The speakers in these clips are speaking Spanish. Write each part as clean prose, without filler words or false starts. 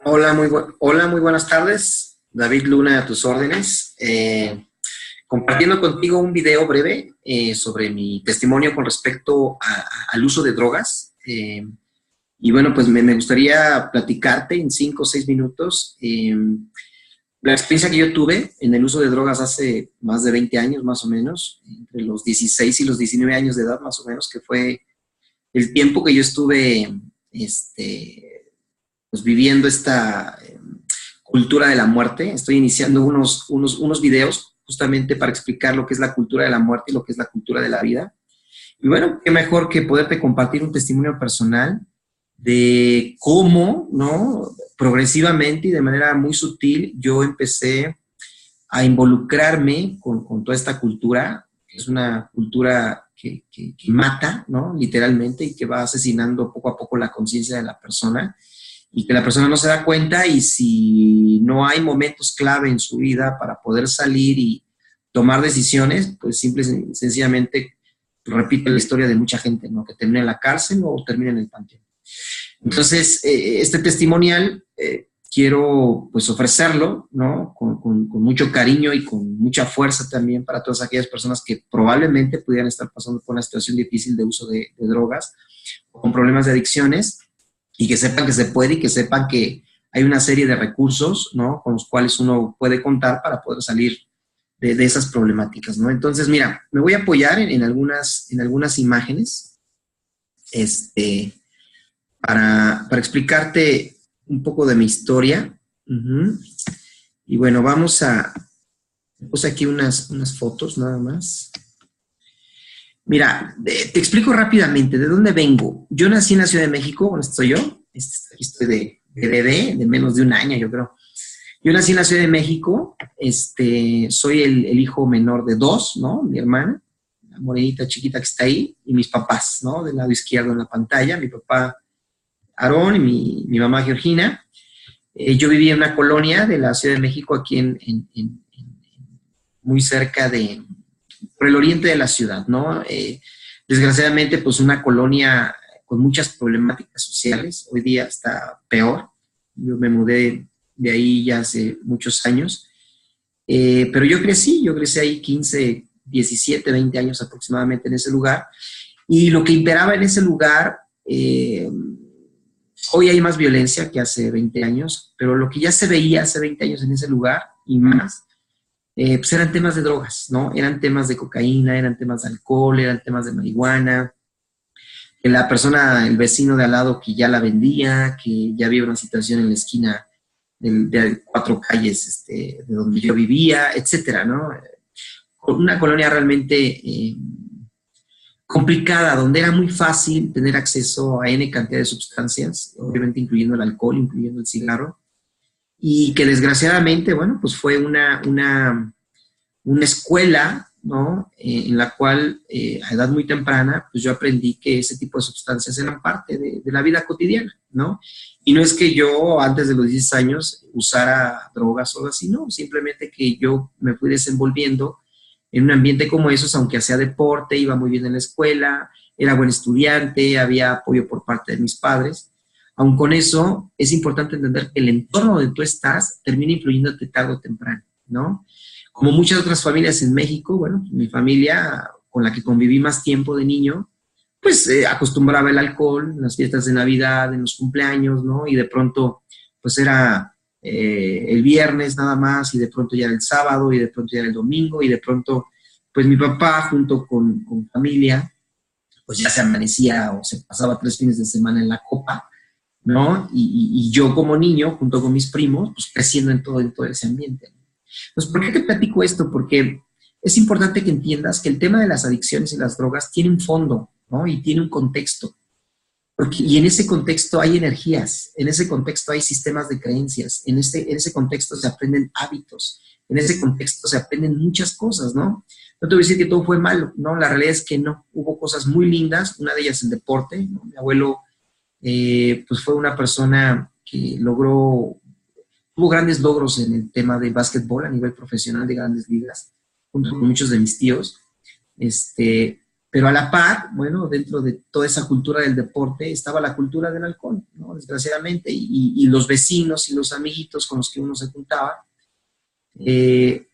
Hola, muy buenas tardes. David Luna, a tus órdenes. Compartiendo contigo un video breve sobre mi testimonio con respecto al uso de drogas. Y bueno, pues me gustaría platicarte en 5 o 6 minutos la experiencia que yo tuve en el uso de drogas hace más de 20 años, más o menos, entre los 16 y los 19 años de edad, más o menos, que fue el tiempo que yo estuve pues, viviendo esta cultura de la muerte. Estoy iniciando unos videos justamente para explicar lo que es la cultura de la muerte y lo que es la cultura de la vida. Y bueno, qué mejor que poderte compartir un testimonio personal de cómo, ¿no? Progresivamente y de manera muy sutil, yo empecé a involucrarme con toda esta cultura, que es una cultura que mata, ¿no? Literalmente, y que va asesinando poco a poco la conciencia de la persona, y que la persona no se da cuenta, y si no hay momentos clave en su vida para poder salir y tomar decisiones, pues simple y sencillamente repite la historia de mucha gente, ¿no? Que termina en la cárcel o termina en el panteón. Entonces, este testimonial quiero pues ofrecerlo, ¿no? Con mucho cariño y con mucha fuerza también para todas aquellas personas que probablemente pudieran estar pasando por una situación difícil de uso de drogas o con problemas de adicciones, y que sepan que se puede y que sepan que hay una serie de recursos, ¿no? Con los cuales uno puede contar para poder salir de esas problemáticas, ¿no? Entonces, mira, me voy a apoyar en algunas imágenes, para explicarte un poco de mi historia. Y bueno, puse aquí unas fotos nada más. Mira, te explico rápidamente de dónde vengo. Yo nací en la Ciudad de México, donde estoy yo. Aquí estoy de bebé, de menos de un año, yo creo. Yo nací en la Ciudad de México. Soy el hijo menor de dos, ¿no? Mi hermana, la morenita chiquita que está ahí, y mis papás, ¿no? Del lado izquierdo en la pantalla, mi papá Aarón y mi mamá Georgina. Yo vivía en una colonia de la Ciudad de México, aquí muy cerca por el oriente de la ciudad, ¿no? Desgraciadamente, pues una colonia con muchas problemáticas sociales. Hoy día está peor. Yo me mudé de ahí ya hace muchos años. Pero yo crecí ahí 15, 17, 20 años aproximadamente en ese lugar. Y lo que imperaba en ese lugar, hoy hay más violencia que hace 20 años, pero lo que ya se veía hace 20 años en ese lugar y más, pues eran temas de drogas, ¿no? Eran temas de cocaína, eran temas de alcohol, eran temas de marihuana, que la persona, el vecino de al lado que ya la vendía, que ya había una situación en la esquina de 4 calles de donde yo vivía, etcétera, ¿no? Una colonia realmente complicada, donde era muy fácil tener acceso a N cantidad de sustancias, obviamente incluyendo el alcohol, incluyendo el cigarro, y que desgraciadamente, bueno, pues fue una escuela, ¿no? En la cual a edad muy temprana, pues yo aprendí que ese tipo de sustancias eran parte de la vida cotidiana, ¿no? Y no es que yo antes de los 10 años usara drogas o algo así, no, simplemente que yo me fui desenvolviendo en un ambiente como esos, aunque hacía deporte, iba muy bien en la escuela, era buen estudiante, había apoyo por parte de mis padres. Aun con eso, es importante entender que el entorno donde tú estás termina influyéndote tarde o temprano, ¿no? Como muchas otras familias en México, bueno, mi familia con la que conviví más tiempo de niño, pues acostumbraba el alcohol en las fiestas de Navidad, en los cumpleaños, ¿no? Y de pronto, pues era el viernes nada más, y de pronto ya era el sábado, y de pronto ya era el domingo, y de pronto, pues mi papá junto con familia, pues ya se amanecía o se pasaba 3 fines de semana en la copa, ¿no? Y yo como niño, junto con mis primos, pues creciendo en todo ese ambiente. Pues, ¿por qué te platico esto? Porque es importante que entiendas que el tema de las adicciones y las drogas tiene un fondo, ¿no? Y tiene un contexto. Y en ese contexto hay energías, en ese contexto hay sistemas de creencias, en ese contexto se aprenden hábitos, en ese contexto se aprenden muchas cosas, ¿no? No te voy a decir que todo fue malo, ¿no? La realidad es que no, hubo cosas muy lindas, una de ellas el deporte, ¿no? Mi abuelo, pues fue una persona que tuvo grandes logros en el tema de básquetbol a nivel profesional de grandes ligas, junto con muchos de mis tíos, pero Pero a la par, bueno, dentro de toda esa cultura del deporte estaba la cultura del alcohol, ¿no? Desgraciadamente, y los vecinos y los amiguitos con los que uno se juntaba, el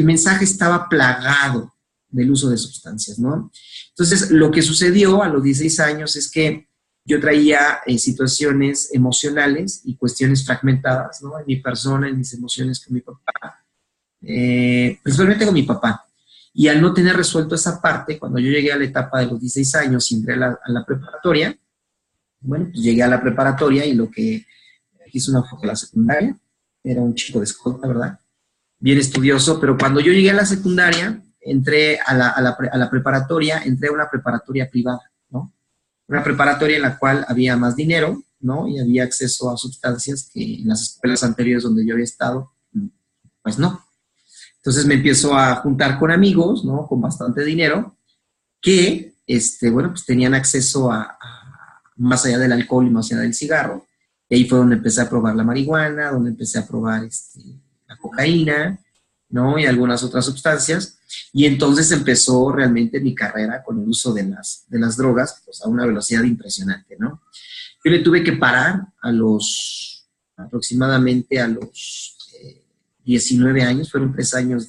mensaje estaba plagado del uso de sustancias, ¿no? Entonces, lo que sucedió a los 16 años es que yo traía situaciones emocionales y cuestiones fragmentadas, ¿no? En mi persona, en mis emociones con mi papá, principalmente con mi papá. Y al no tener resuelto esa parte, cuando yo llegué a la etapa de los 16 años y entré a la preparatoria, bueno, pues llegué a la preparatoria y lo que hice una foto de la secundaria, era un chico de escolta, ¿verdad? Bien estudioso, pero cuando yo llegué a la secundaria, entré a la preparatoria, entré a una preparatoria privada, ¿no? Una preparatoria en la cual había más dinero, ¿no? Y había acceso a sustancias que en las escuelas anteriores donde yo había estado, pues no. Entonces me empiezo a juntar con amigos, ¿no? Con bastante dinero, que, bueno, pues tenían acceso a más allá del alcohol y más allá del cigarro. Y ahí fue donde empecé a probar la marihuana, donde empecé a probar la cocaína, ¿no? Y algunas otras sustancias. Y entonces empezó realmente mi carrera con el uso de las drogas, pues a una velocidad impresionante, ¿no? Yo le tuve que parar aproximadamente a los 19 años, fueron 3 años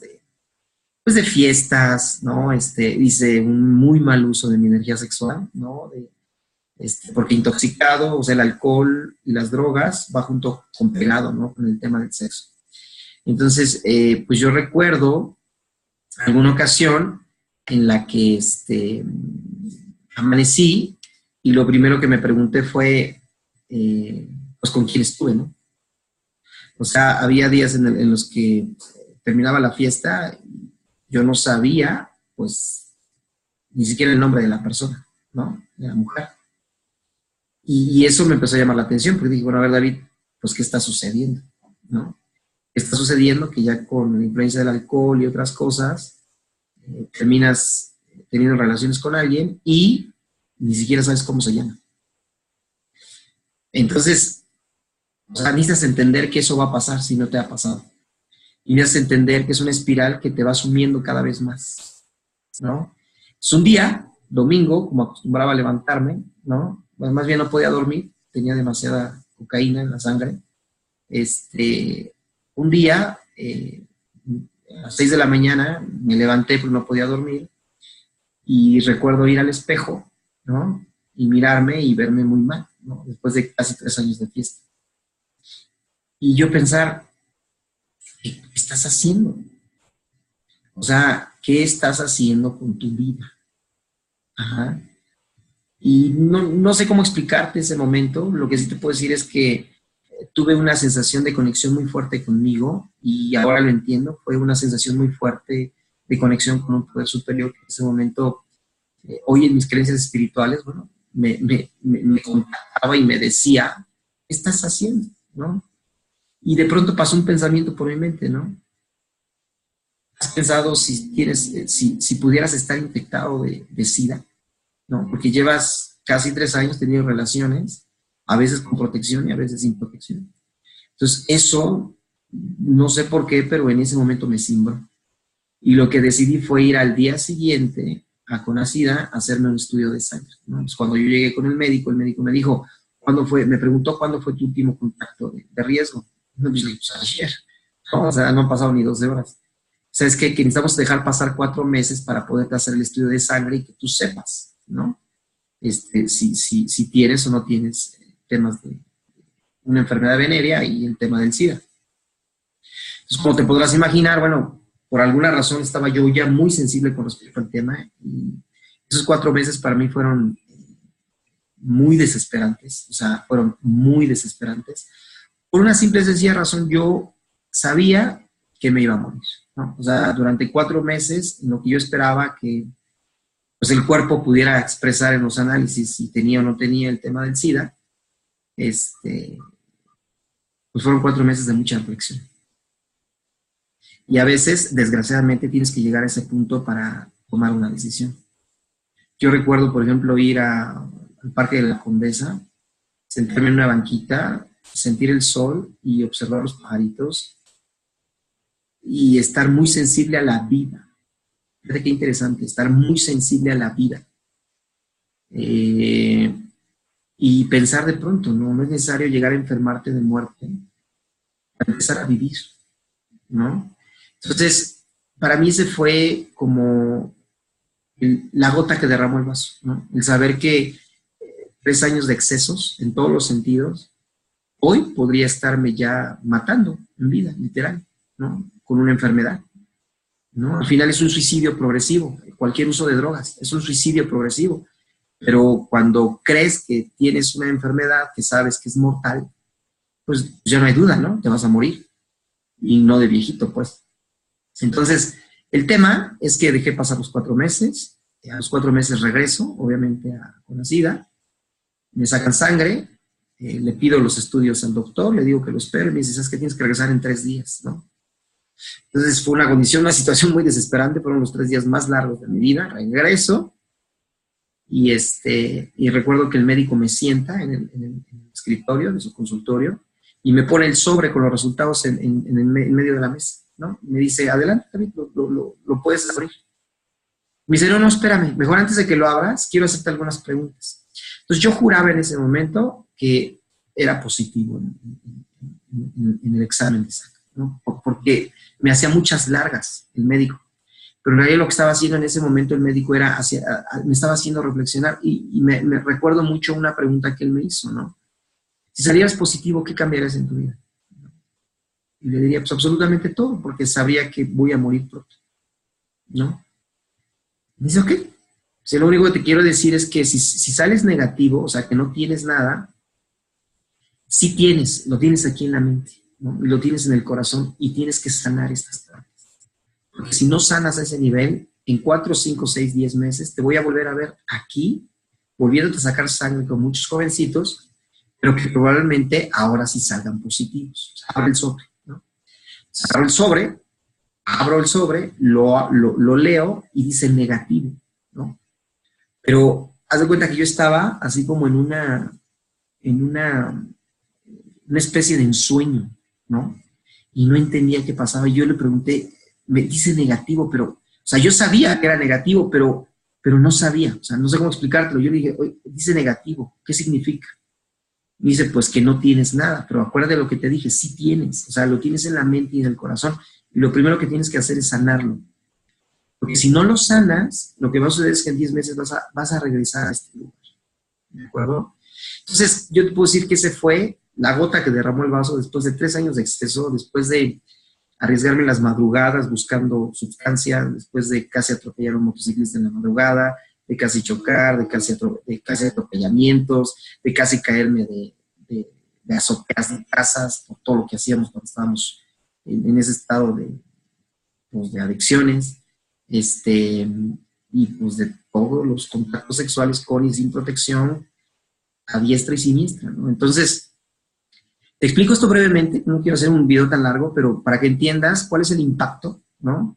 pues de fiestas, ¿no? Hice un muy mal uso de mi energía sexual, ¿no? Porque intoxicado, o sea, el alcohol y las drogas va junto con pegado, ¿no? Con el tema del sexo. Entonces, pues yo recuerdo alguna ocasión en la que amanecí y lo primero que me pregunté fue, pues, ¿con quién estuve, no? O sea, había días en los que terminaba la fiesta, yo no sabía, pues, ni siquiera el nombre de la persona, ¿no? De la mujer. Y eso me empezó a llamar la atención, porque dije, bueno, a ver, David, pues, ¿qué está sucediendo? ¿No? ¿Qué está sucediendo? Que ya con la influencia del alcohol y otras cosas, terminas teniendo relaciones con alguien y ni siquiera sabes cómo se llama. Entonces, o sea, necesitas entender que eso va a pasar si no te ha pasado. Y necesitas entender que es una espiral que te va sumiendo cada vez más, ¿no? Es un día, domingo, como acostumbraba a levantarme, ¿no? Pues más bien no podía dormir, tenía demasiada cocaína en la sangre. Un día, a las 6 de la mañana, me levanté porque no podía dormir y recuerdo ir al espejo, ¿no? Y mirarme y verme muy mal, ¿no? Después de casi 3 años de fiesta. Y yo pensar, ¿qué estás haciendo? O sea, ¿qué estás haciendo con tu vida? Ajá. Y no sé cómo explicarte ese momento. Lo que sí te puedo decir es que tuve una sensación de conexión muy fuerte conmigo y ahora lo entiendo. Fue una sensación muy fuerte de conexión con un poder superior que en ese momento, hoy en mis creencias espirituales, bueno, me contactaba y me decía, ¿qué estás haciendo? ¿No? Y de pronto pasó un pensamiento por mi mente, ¿no? ¿Has pensado si pudieras estar infectado de SIDA? ¿No? Porque llevas casi 3 años teniendo relaciones, a veces con protección y a veces sin protección. Entonces, eso, no sé por qué, pero en ese momento me cimbró. Y lo que decidí fue ir al día siguiente a Conacida a hacerme un estudio de sangre, ¿no? Entonces, cuando yo llegué con el médico me dijo, me preguntó cuándo fue tu último contacto de riesgo. No, pues, ayer, ¿no? O sea, no han pasado ni 12 horas. O sea, es que necesitamos dejar pasar 4 meses para poderte hacer el estudio de sangre y que tú sepas, ¿no? Si tienes o no tienes temas de una enfermedad venérea y el tema del SIDA. Entonces, como te podrás imaginar, bueno, por alguna razón estaba yo ya muy sensible con respecto al tema y esos 4 meses para mí fueron muy desesperantes, o sea, fueron muy desesperantes. Por una simple y sencilla razón, yo sabía que me iba a morir, ¿no? O sea, durante 4 meses, en lo que yo esperaba que pues, el cuerpo pudiera expresar en los análisis si tenía o no tenía el tema del SIDA, pues fueron 4 meses de mucha reflexión. Y a veces, desgraciadamente, tienes que llegar a ese punto para tomar una decisión. Yo recuerdo, por ejemplo, ir al Parque de la Condesa, sentarme en una banquita, sentir el sol y observar los pajaritos y estar muy sensible a la vida. Fíjate qué interesante, estar muy sensible a la vida. Y pensar de pronto, ¿no? No es necesario llegar a enfermarte de muerte para empezar a vivir, ¿no? Entonces, para mí ese fue como la gota que derramó el vaso, ¿no? El saber que 3 años de excesos en todos los sentidos, hoy podría estarme ya matando en vida, literal, ¿no? Con una enfermedad, ¿no? Al final es un suicidio progresivo, cualquier uso de drogas es un suicidio progresivo, pero cuando crees que tienes una enfermedad que sabes que es mortal, pues ya no hay duda, ¿no? Te vas a morir, y no de viejito, pues. Entonces, el tema es que dejé pasar los 4 meses, a los 4 meses regreso, obviamente, con la SIDA, me sacan sangre, le pido los estudios al doctor, le digo que lo espero, y me dice, ¿sabes qué? Tienes que regresar en 3 días, ¿no? Entonces fue una condición, una situación muy desesperante, fueron los 3 días más largos de mi vida, regreso, y recuerdo que el médico me sienta en el escritorio de su consultorio, y me pone el sobre con los resultados en medio de la mesa, ¿no? Y me dice, adelante, David, lo puedes abrir. Me dice, no, espérame, mejor antes de que lo abras, quiero hacerte algunas preguntas. Entonces yo juraba en ese momento que era positivo en el examen de sangre, ¿no? Porque me hacía muchas largas el médico. Pero en realidad lo que estaba haciendo en ese momento el médico me estaba haciendo reflexionar, y me recuerdo mucho una pregunta que él me hizo, ¿no? Si salieras positivo, ¿qué cambiarías en tu vida? Y le diría, pues absolutamente todo, porque sabría que voy a morir pronto, ¿no? Me dice, ok, si lo único que te quiero decir es que si sales negativo, o sea, que no tienes nada, sí tienes, lo tienes aquí en la mente, ¿no? Y lo tienes en el corazón, y tienes que sanar estas partes. Porque si no sanas a ese nivel, en 4, 5, 6, 10 meses, te voy a volver a ver aquí, volviéndote a sacar sangre con muchos jovencitos, pero que probablemente ahora sí salgan positivos. O sea, abre el sobre, ¿no? Abro el sobre, lo leo y dice negativo, ¿no? Pero haz de cuenta que yo estaba así como en una especie de ensueño, ¿no? Y no entendía qué pasaba. Yo le pregunté, me dice negativo, pero, o sea, yo sabía que era negativo, pero no sabía, o sea, no sé cómo explicártelo. Yo le dije, oye, dice negativo, ¿qué significa? Me dice, pues que no tienes nada, pero acuérdate de lo que te dije, sí tienes, o sea, lo tienes en la mente y en el corazón, y lo primero que tienes que hacer es sanarlo. Porque si no lo sanas, lo que va a suceder es que en 10 meses vas a regresar a este lugar, ¿de acuerdo? Entonces, yo te puedo decir que ese fue la gota que derramó el vaso después de 3 años de exceso, después de arriesgarme en las madrugadas buscando sustancia, después de casi atropellar a un motociclista en la madrugada, de casi chocar, de casi atropellamientos, de casi caerme de azoteas de casas, por todo lo que hacíamos cuando estábamos en ese estado pues, de adicciones, y pues de todos los contactos sexuales con y sin protección, a diestra y siniestra, ¿no? Entonces, te explico esto brevemente, no quiero hacer un video tan largo, pero para que entiendas cuál es el impacto, ¿no?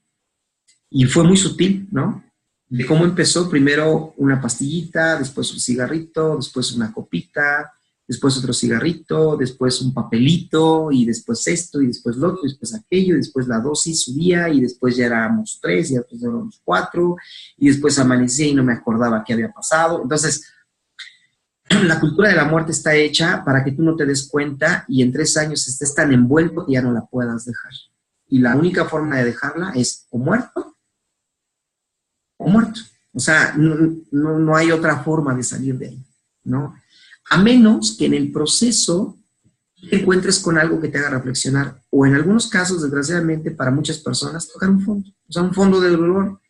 Y fue muy sutil, ¿no? De cómo empezó primero una pastillita, después un cigarrito, después una copita, después otro cigarrito, después un papelito, y después esto, y después lo otro, y después aquello, y después la dosis subía, y después ya éramos 3, y después éramos 4, y después amanecía y no me acordaba qué había pasado. Entonces, la cultura de la muerte está hecha para que tú no te des cuenta y en 3 años estés tan envuelto que ya no la puedas dejar. Y la única forma de dejarla es o muerto o muerto. O sea, no hay otra forma de salir de ahí, ¿no? A menos que en el proceso te encuentres con algo que te haga reflexionar, o en algunos casos, desgraciadamente, para muchas personas, tocar un fondo. O sea, un fondo de dolor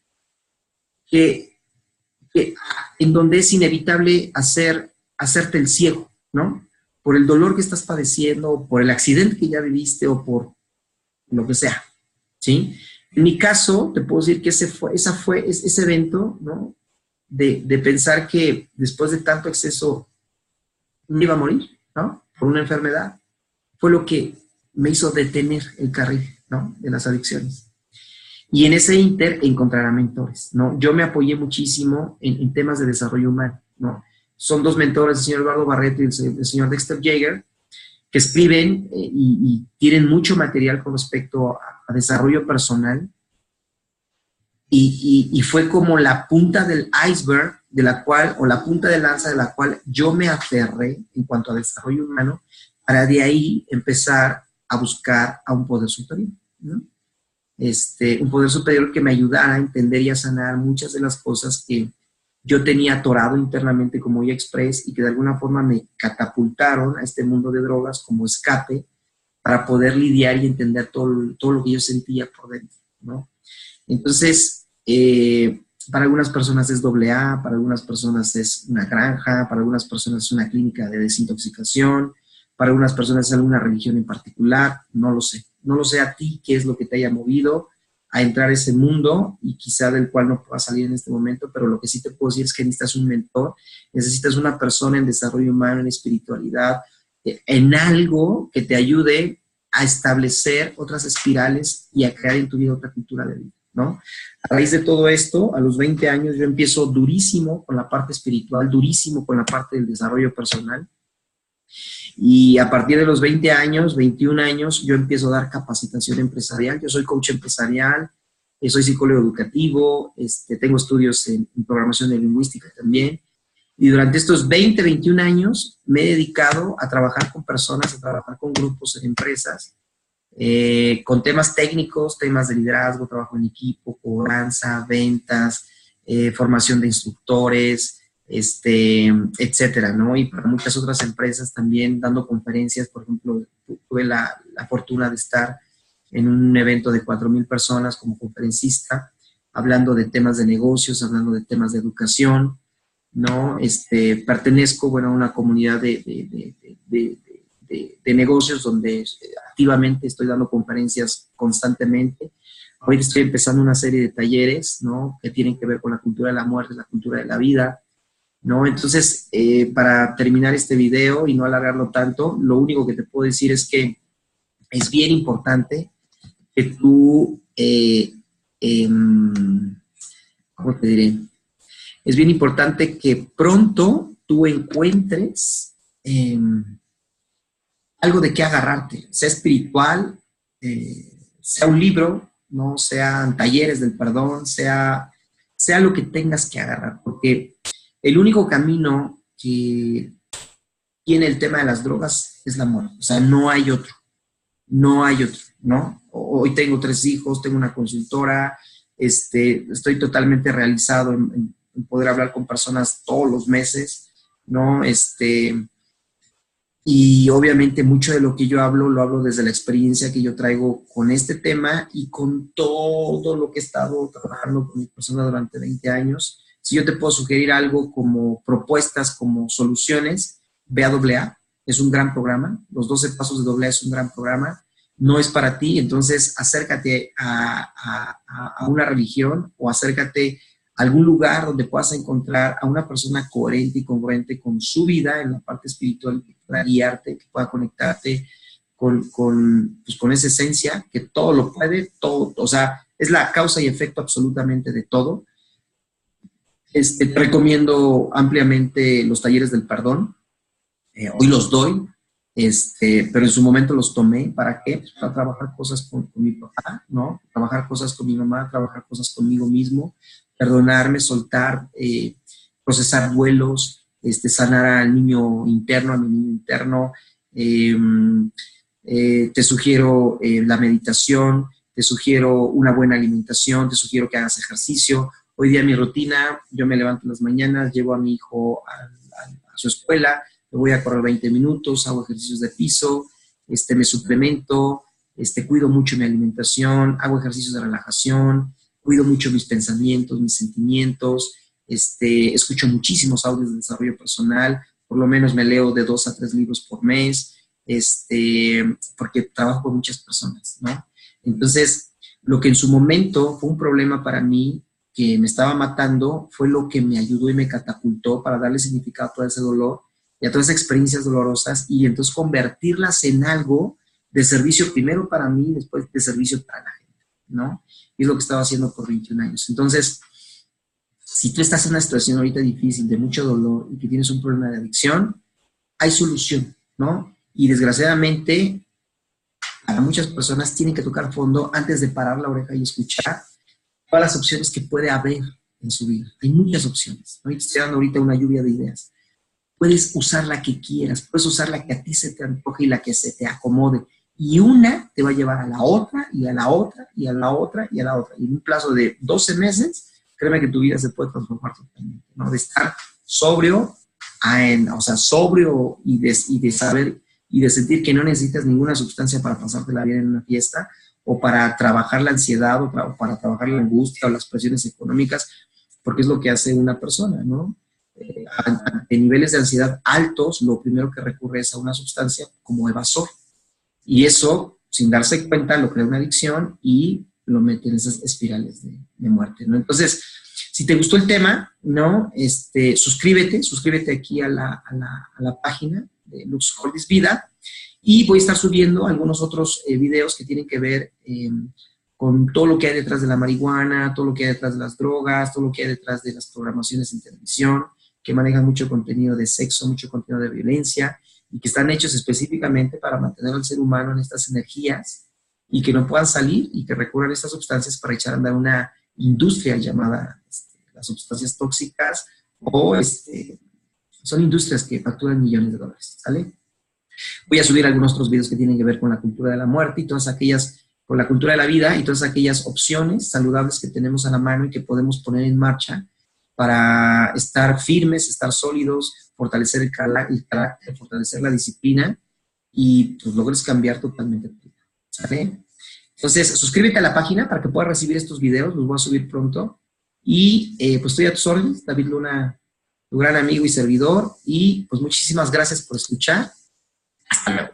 en donde es inevitable hacerte el ciego, ¿no? Por el dolor que estás padeciendo, por el accidente que ya viviste o por lo que sea, ¿sí? En mi caso, te puedo decir que ese evento, ¿no? De pensar que después de tanto exceso me iba a morir, ¿no? Por una enfermedad, fue lo que me hizo detener el carril, ¿no? De las adicciones. Y en ese inter encontrar a mentores, ¿no? Yo me apoyé muchísimo en temas de desarrollo humano, ¿no? Son 2 mentores, el señor Eduardo Barreto y el señor Dexter Yeager, que escriben y tienen mucho material con respecto a desarrollo personal, y fue como la punta del iceberg de la cual, o la punta de lanza de la cual yo me aferré en cuanto a desarrollo humano, para de ahí empezar a buscar a un poder superior, ¿no? Un poder superior que me ayudara a entender y a sanar muchas de las cosas que yo tenía atorado internamente como E-Express y que de alguna forma me catapultaron a este mundo de drogas como escape para poder lidiar y entender todo lo que yo sentía por dentro, ¿no? Entonces, para algunas personas es AA, para algunas personas es una granja, para algunas personas es una clínica de desintoxicación, para algunas personas es alguna religión en particular, no lo sé. No lo sé a ti qué es lo que te haya movido a entrar a ese mundo y quizá del cual no puedas salir en este momento, pero lo que sí te puedo decir es que necesitas un mentor, necesitas una persona en desarrollo humano, en espiritualidad, en algo que te ayude a establecer otras espirales y a crear en tu vida otra cultura de vida, ¿no? A raíz de todo esto, a los 20 años yo empiezo durísimo con la parte espiritual, durísimo con la parte del desarrollo personal. Y a partir de los 20 años, 21 años, yo empiezo a dar capacitación empresarial. Yo soy coach empresarial, soy psicólogo educativo, tengo estudios en programación de lingüística también. Y durante estos 20, 21 años me he dedicado a trabajar con personas, a trabajar con grupos en empresas, con temas técnicos, temas de liderazgo, trabajo en equipo, cobranza, ventas, formación de instructores, etcétera, ¿no? Y para muchas otras empresas también dando conferencias. Por ejemplo, tuve la fortuna de estar en un evento de 4,000 personas como conferencista, hablando de temas de negocios, hablando de temas de educación, ¿no? Pertenezco, bueno, a una comunidad de negocios donde activamente estoy dando conferencias constantemente. Ahorita estoy empezando una serie de talleres, ¿no? Que tienen que ver con la cultura de la muerte, la cultura de la vida, ¿no? Entonces, para terminar este video y no alargarlo tanto, lo único que te puedo decir es que es bien importante que tú, ¿cómo te diré? Es bien importante que pronto tú encuentres algo de qué agarrarte, sea espiritual, sea un libro, ¿no? Sean talleres del perdón, sea lo que tengas que agarrar, porque el único camino que tiene el tema de las drogas es la muerte. O sea, no hay otro, ¿no? Hoy tengo 3 hijos, tengo una consultora, estoy totalmente realizado en poder hablar con personas todos los meses, ¿no? Y obviamente mucho de lo que yo hablo, lo hablo desde la experiencia que yo traigo con este tema y con todo lo que he estado trabajando con mi persona durante 20 años. Si yo te puedo sugerir algo como propuestas, como soluciones, ve a AA, es un gran programa. Los 12 pasos de AA es un gran programa. No es para ti, entonces acércate a una religión o acércate a algún lugar donde puedas encontrar a una persona coherente y congruente con su vida en la parte espiritual, que pueda guiarte, que pueda conectarte con esa esencia, que todo lo puede, todo, o sea, es la causa y efecto absolutamente de todo. Te recomiendo ampliamente los talleres del perdón. Hoy los doy, pero en su momento los tomé. ¿Para qué? Pues para trabajar cosas con mi papá, ¿no? Trabajar cosas con mi mamá, trabajar cosas conmigo mismo, perdonarme, soltar, procesar duelos, sanar al niño interno, a mi niño interno. Te sugiero la meditación, te sugiero una buena alimentación, te sugiero que hagas ejercicio. Hoy día mi rutina, yo me levanto en las mañanas, llevo a mi hijo a su escuela, me voy a correr 20 minutos, hago ejercicios de piso, me suplemento, cuido mucho mi alimentación, hago ejercicios de relajación, cuido mucho mis pensamientos, mis sentimientos, escucho muchísimos audios de desarrollo personal, por lo menos me leo de 2 a 3 libros por mes, porque trabajo con muchas personas, ¿no? Entonces, lo que en su momento fue un problema para mí, que me estaba matando, fue lo que me ayudó y me catapultó para darle significado a todo ese dolor y a todas esas experiencias dolorosas, y entonces convertirlas en algo de servicio primero para mí, después de servicio para la gente, ¿no? Y es lo que estaba haciendo por 21 años. Entonces, si tú estás en una situación ahorita difícil, de mucho dolor, y que tienes un problema de adicción, hay solución, ¿no? Y desgraciadamente, para muchas personas tienen que tocar fondo antes de parar la oreja y escuchar, todas las opciones que puede haber en su vida. Hay muchas opciones, ¿no? Y te estoy dando ahorita una lluvia de ideas. Puedes usar la que quieras, puedes usar la que a ti se te antoje y la que se te acomode. Y una te va a llevar a la otra, y a la otra, y a la otra, y a la otra. Y en un plazo de 12 meses, créeme que tu vida se puede transformar totalmente, ¿no? De estar sobrio, o sea, sobrio y de saber y de sentir que no necesitas ninguna sustancia para pasarte la vida en una fiesta, o para trabajar la ansiedad, o para trabajar la angustia o las presiones económicas, porque es lo que hace una persona, ¿no? Ante niveles de ansiedad altos, lo primero que recurre es a una sustancia como evasor. Y eso, sin darse cuenta, lo crea una adicción y lo mete en esas espirales de muerte, ¿no? Entonces, si te gustó el tema, ¿no? Suscríbete aquí a la página de Lux Cordis Vida, y voy a estar subiendo algunos otros videos que tienen que ver con todo lo que hay detrás de la marihuana, todo lo que hay detrás de las drogas, todo lo que hay detrás de las programaciones en televisión, que manejan mucho contenido de sexo, mucho contenido de violencia, y que están hechos específicamente para mantener al ser humano en estas energías y que no puedan salir, y que recurran a estas sustancias para echar a andar una industria llamada las sustancias tóxicas, o son industrias que facturan millones de dólares, ¿sale? Voy a subir algunos otros videos que tienen que ver con la cultura de la muerte y todas aquellas, con la cultura de la vida y todas aquellas opciones saludables que tenemos a la mano y que podemos poner en marcha para estar firmes, estar sólidos, fortalecer el carácter, fortalecer la disciplina, y pues logres cambiar totalmente tu vida, ¿sale? Entonces, suscríbete a la página para que puedas recibir estos videos, los voy a subir pronto. Y pues estoy a tus órdenes, David Luna, tu gran amigo y servidor. Y pues muchísimas gracias por escuchar. Hasta luego.